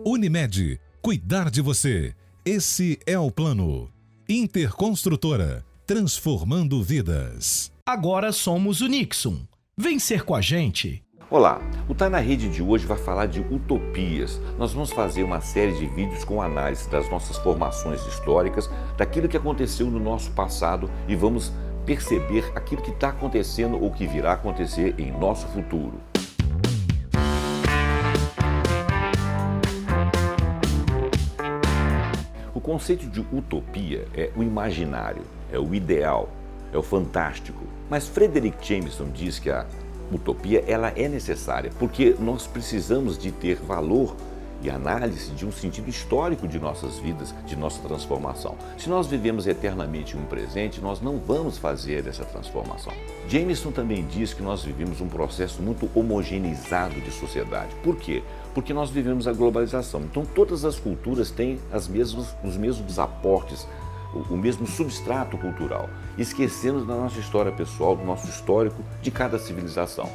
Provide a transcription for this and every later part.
Unimed, cuidar de você. Esse é o plano. Interconstrutora, transformando vidas. Agora somos o Nixon. Vem ser com a gente. Olá, o Tá na Rede de hoje vai falar de utopias. Nós vamos fazer uma série de vídeos com análise das nossas formações históricas, daquilo que aconteceu no nosso passado e vamos perceber aquilo que está acontecendo ou que virá acontecer em nosso futuro. O conceito de utopia é o imaginário, é o ideal, é o fantástico. Mas Frederick Jameson diz que a utopia ela é necessária porque nós precisamos de ter valor e análise de um sentido histórico de nossas vidas, de nossa transformação. Se nós vivemos eternamente um presente, nós não vamos fazer essa transformação. Jameson também diz que nós vivemos um processo muito homogeneizado de sociedade. Por quê? Porque nós vivemos a globalização. Então todas as culturas têm os mesmos aportes, o mesmo substrato cultural, esquecendo da nossa história pessoal, do nosso histórico de cada civilização.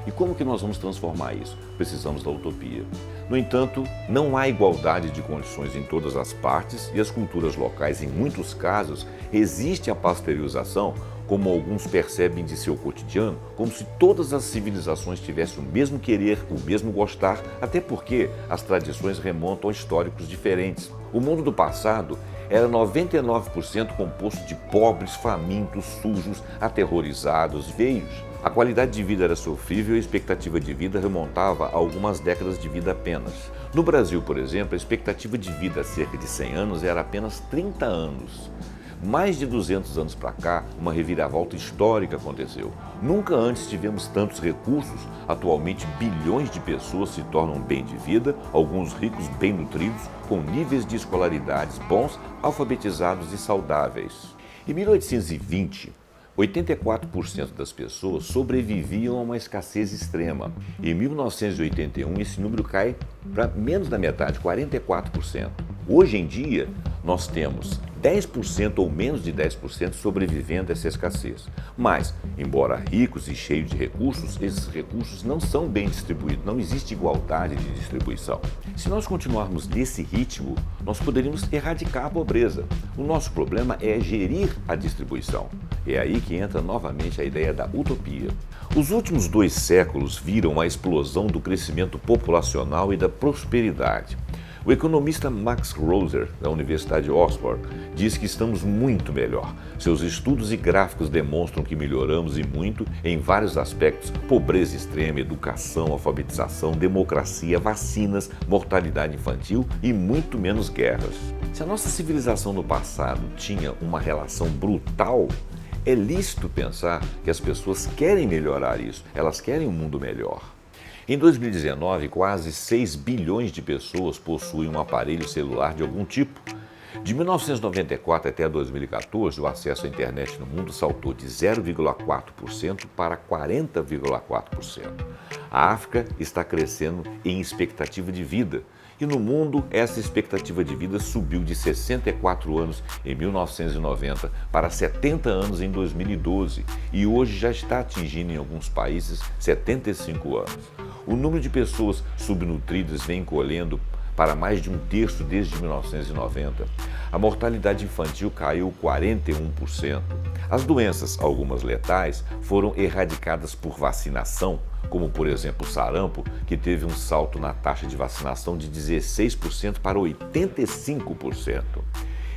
E como que nós vamos transformar isso? Precisamos da utopia. No entanto, não há igualdade de condições em todas as partes e as culturas locais, em muitos casos, existe a pasteurização, como alguns percebem de seu cotidiano, como se todas as civilizações tivessem o mesmo querer, o mesmo gostar, até porque as tradições remontam a históricos diferentes. O mundo do passado era 99% composto de pobres, famintos, sujos, aterrorizados, veios. A qualidade de vida era sofrível e a expectativa de vida remontava a algumas décadas de vida apenas. No Brasil, por exemplo, a expectativa de vida há cerca de 100 anos era apenas 30 anos. Mais de 200 anos para cá, uma reviravolta histórica aconteceu. Nunca antes tivemos tantos recursos. Atualmente, bilhões de pessoas se tornam bem de vida, alguns ricos bem nutridos, com níveis de escolaridades bons, alfabetizados e saudáveis. Em 1820, 84% das pessoas sobreviviam a uma escassez extrema. Em 1981, esse número cai para menos da metade, 44%. Hoje em dia, nós temos 10% ou menos de 10% sobrevivendo a essa escassez. Mas, embora ricos e cheios de recursos, esses recursos não são bem distribuídos, não existe igualdade de distribuição. Se nós continuarmos nesse ritmo, nós poderíamos erradicar a pobreza. O nosso problema é gerir a distribuição. É aí que entra novamente a ideia da utopia. Os últimos 2 séculos viram a explosão do crescimento populacional e da prosperidade. O economista Max Roser, da Universidade de Oxford, diz que estamos muito melhor. Seus estudos e gráficos demonstram que melhoramos e muito em vários aspectos: pobreza extrema, educação, alfabetização, democracia, vacinas, mortalidade infantil e muito menos guerras. Se a nossa civilização no passado tinha uma relação brutal, é lícito pensar que as pessoas querem melhorar isso, elas querem um mundo melhor. Em 2019, quase 6 bilhões de pessoas possuem um aparelho celular de algum tipo. De 1994 até 2014, o acesso à internet no mundo saltou de 0,4% para 40,4%. A África está crescendo em expectativa de vida. E no mundo, essa expectativa de vida subiu de 64 anos em 1990 para 70 anos em 2012 e hoje já está atingindo em alguns países 75 anos. O número de pessoas subnutridas vem encolhendo para mais de 1/3 desde 1990. A mortalidade infantil caiu 41%. As doenças, algumas letais, foram erradicadas por vacinação, como por exemplo o sarampo, que teve um salto na taxa de vacinação de 16% para 85%.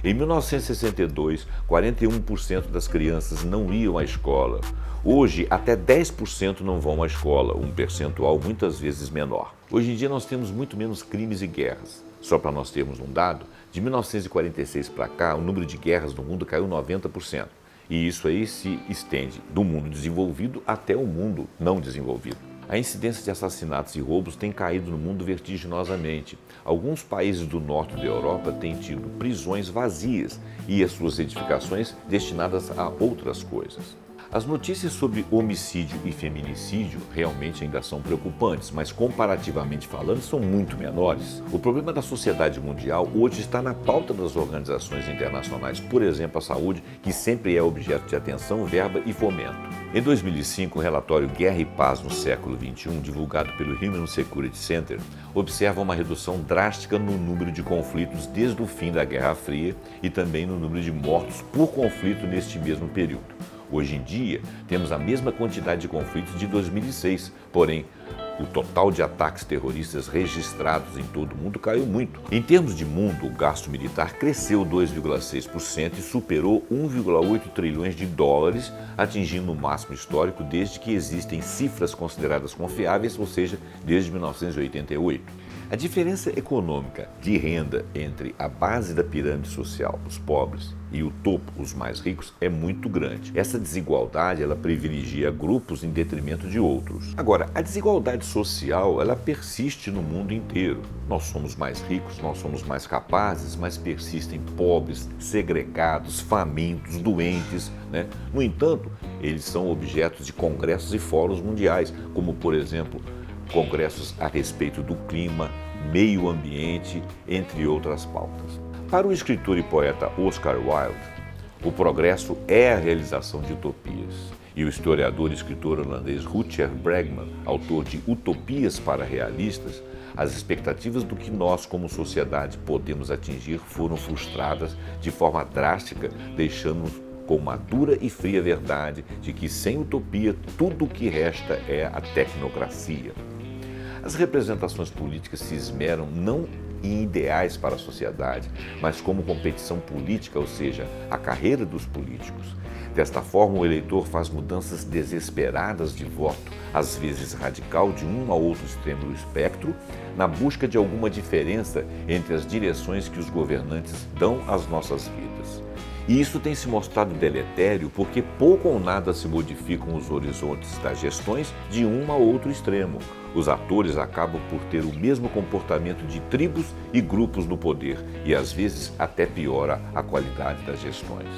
Em 1962, 41% das crianças não iam à escola. Hoje, até 10% não vão à escola, um percentual muitas vezes menor. Hoje em dia nós temos muito menos crimes e guerras. Só para nós termos um dado, de 1946 para cá, o número de guerras no mundo caiu 90%. E isso aí se estende do mundo desenvolvido até o mundo não desenvolvido. A incidência de assassinatos e roubos tem caído no mundo vertiginosamente. Alguns países do norte da Europa têm tido prisões vazias e as suas edificações destinadas a outras coisas. As notícias sobre homicídio e feminicídio realmente ainda são preocupantes, mas comparativamente falando são muito menores. O problema da sociedade mundial hoje está na pauta das organizações internacionais, por exemplo, a saúde, que sempre é objeto de atenção, verba e fomento. Em 2005, o relatório Guerra e Paz no século XXI, divulgado pelo Human Security Center, observa uma redução drástica no número de conflitos desde o fim da Guerra Fria e também no número de mortos por conflito neste mesmo período. Hoje em dia, temos a mesma quantidade de conflitos de 2006, porém, o total de ataques terroristas registrados em todo o mundo caiu muito. Em termos de mundo, o gasto militar cresceu 2,6% e superou 1,8 trilhões de dólares, atingindo o máximo histórico desde que existem cifras consideradas confiáveis, ou seja, desde 1988. A diferença econômica de renda entre a base da pirâmide social, os pobres, e o topo, os mais ricos, é muito grande. Essa desigualdade, ela privilegia grupos em detrimento de outros. Agora, a desigualdade social, ela persiste no mundo inteiro. Nós somos mais ricos, nós somos mais capazes, mas persistem pobres, segregados, famintos, doentes, né? No entanto, eles são objetos de congressos e fóruns mundiais, como, por exemplo, congressos a respeito do clima, meio ambiente, entre outras pautas. Para o escritor e poeta Oscar Wilde, o progresso é a realização de utopias. E o historiador e escritor holandês Rutger Bregman, autor de Utopias para Realistas, as expectativas do que nós, como sociedade, podemos atingir foram frustradas de forma drástica, deixando-nos com uma dura e fria verdade de que sem utopia tudo o que resta é a tecnocracia. As representações políticas se esmeram não em ideais para a sociedade, mas como competição política, ou seja, a carreira dos políticos. Desta forma, o eleitor faz mudanças desesperadas de voto, às vezes radical, de um a outro extremo do espectro, na busca de alguma diferença entre as direções que os governantes dão às nossas vidas. E isso tem se mostrado deletério porque pouco ou nada se modificam os horizontes das gestões de um a outro extremo. Os atores acabam por ter o mesmo comportamento de tribos e grupos no poder e às vezes até piora a qualidade das gestões.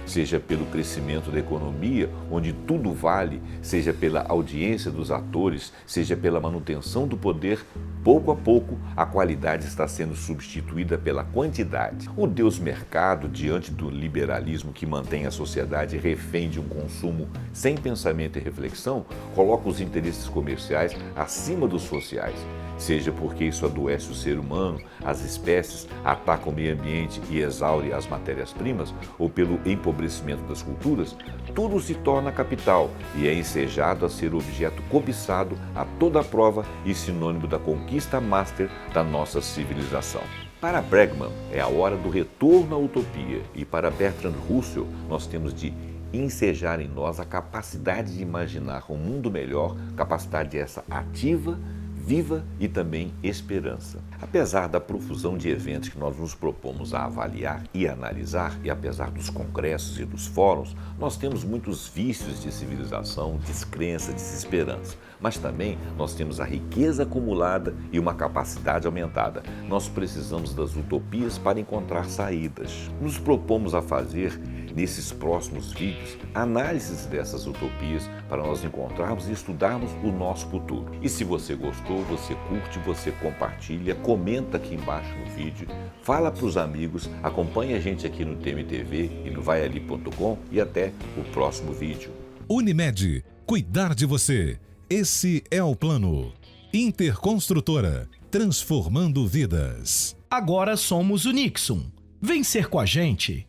Seja pelo crescimento da economia, onde tudo vale, seja pela audiência dos atores, seja pela manutenção do poder, pouco a pouco a qualidade está sendo substituída pela quantidade. O Deus mercado, diante do liberalismo que mantém a sociedade refém de um consumo sem pensamento e reflexão, coloca os interesses comerciais acima dos sociais. Seja porque isso adoece o ser humano, as espécies, ataca o meio ambiente e exaure as matérias-primas, ou pelo empobrecimento das culturas, tudo se torna capital e é ensejado a ser objeto cobiçado a toda prova e sinônimo da conquista master da nossa civilização. Para Bregman, é a hora do retorno à utopia e para Bertrand Russell, nós temos de ensejar em nós a capacidade de imaginar um mundo melhor, capacidade essa ativa, viva e também esperança. Apesar da profusão de eventos que nós nos propomos a avaliar e analisar, e apesar dos congressos e dos fóruns, nós temos muitos vícios de civilização, descrença, desesperança. Mas também nós temos a riqueza acumulada e uma capacidade aumentada. Nós precisamos das utopias para encontrar saídas. Nos propomos a fazer, nesses próximos vídeos, análises dessas utopias para nós encontrarmos e estudarmos o nosso futuro. E se você gostou, você curte, você compartilha, comenta aqui embaixo no vídeo, fala para os amigos, acompanha a gente aqui no TMTV e no vaiali.com e até o próximo vídeo. Unimed, cuidar de você. Esse é o plano. Interconstrutora, transformando vidas. Agora somos o Nixon. Vem ser com a gente.